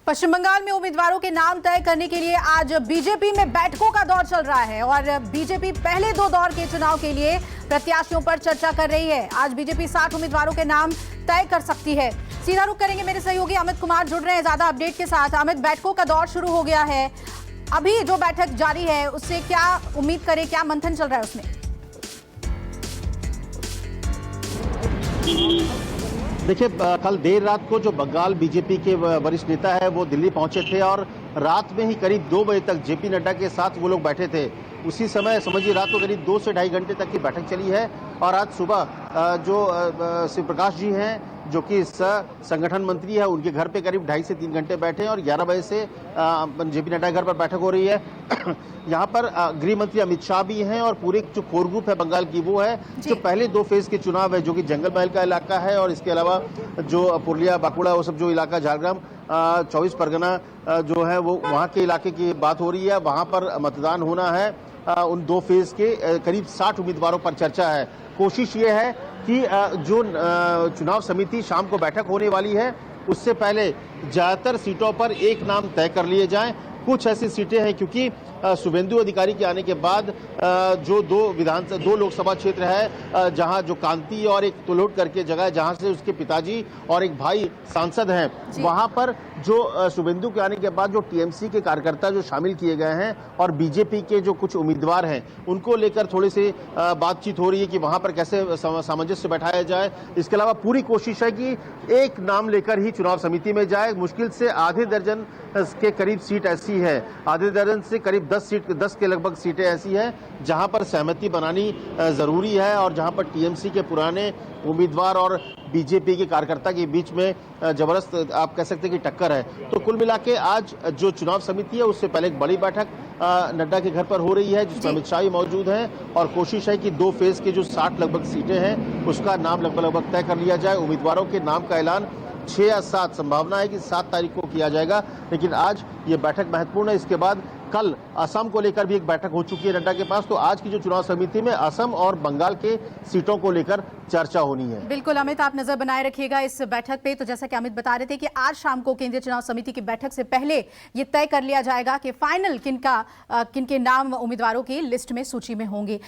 पश्चिम बंगाल में उम्मीदवारों के नाम तय करने के लिए आज बीजेपी में बैठकों का दौर चल रहा है और बीजेपी पहले दो दौर के चुनाव के लिए प्रत्याशियों पर चर्चा कर रही है। आज बीजेपी 60 उम्मीदवारों के नाम तय कर सकती है। सीधा रुख करेंगे, मेरे सहयोगी अमित कुमार जुड़ रहे हैं ज्यादा अपडेट के साथ। अमित, बैठकों का दौर शुरू हो गया है, अभी जो बैठक जारी है उससे क्या उम्मीद करें, क्या मंथन चल रहा है उसमें? देखिए, कल देर रात को जो बंगाल बीजेपी के वरिष्ठ नेता है वो दिल्ली पहुंचे थे और रात में ही करीब 2 बजे तक जेपी नड्डा के साथ वो लोग बैठे थे। उसी समय समझिए रात को करीब 2 से ढाई घंटे तक की बैठक चली है और आज सुबह जो शिव प्रकाश जी हैं जो कि संगठन मंत्री है, उनके घर पे करीब 2.5 से 3 घंटे बैठे हैं और 11 बजे से जेपी नड्डा घर पर बैठक हो रही है। यहाँ पर गृह मंत्री अमित शाह भी हैं और पूरे जो कोर ग्रुप है बंगाल की वो है। जो पहले 2 फेज के चुनाव है जो कि जंगल महल का इलाका है और इसके अलावा जो पुरुलिया बांकुड़ा वो सब जो इलाका झारग्राम 24 परगना जो है वो वहाँ के इलाके की बात हो रही है। वहाँ पर मतदान होना है। उन 2 फेज के करीब 60 उम्मीदवारों पर चर्चा है। कोशिश ये है कि जो चुनाव समिति शाम को बैठक होने वाली है उससे पहले ज्यादातर सीटों पर एक नाम तय कर लिए जाएं। कुछ ऐसी सीटें हैं क्योंकि शुभेंदु अधिकारी के आने के बाद जो 2 लोकसभा क्षेत्र है जहां जो कांति और एक तुलोट करके जगह है जहां से उसके पिताजी और एक भाई सांसद हैं, वहां पर जो शुभेंदु के आने के बाद जो टीएमसी के कार्यकर्ता जो शामिल किए गए हैं और बीजेपी के जो कुछ उम्मीदवार हैं उनको लेकर थोड़ी सी बातचीत हो रही है कि वहां पर कैसे सामंजस्य बैठाया जाए। इसके अलावा पूरी कोशिश है कि एक नाम लेकर ही चुनाव समिति में जाए। मुश्किल से आधे दर्जन के करीब सीट ऐसी है, आधे दर्जन से करीब 10 के लगभग सीटें ऐसी हैं जहां पर सहमति बनानी जरूरी है और जहां पर टीएमसी के पुराने उम्मीदवार और बीजेपी के कार्यकर्ता के बीच में जबरदस्त आप कह सकते हैं कि टक्कर है। तो कुल मिला के आज जो चुनाव समिति है उससे पहले एक बड़ी बैठक नड्डा के घर पर हो रही है जिसमें अमित शाह मौजूद हैं और कोशिश है कि 2 फेज के जो 60 लगभग सीटें हैं उसका नाम लगभग तय कर लिया जाए। उम्मीदवारों के नाम का ऐलान 6 या 7 संभावना है कि 7 तारीख को किया जाएगा, लेकिन आज ये बैठक महत्वपूर्ण है। इसके बाद कल असम को लेकर भी एक बैठक हो चुकी है नड्डा के पास। तो आज की जो चुनाव समिति में असम और बंगाल के सीटों को लेकर चर्चा होनी है। बिल्कुल अमित, आप नजर बनाए रखिएगा इस बैठक पे। तो जैसा कि अमित बता रहे थे कि आज शाम को केंद्रीय चुनाव समिति की बैठक से पहले ये तय कर लिया जाएगा कि फाइनल किनके नाम उम्मीदवारों की लिस्ट में सूची में होंगे।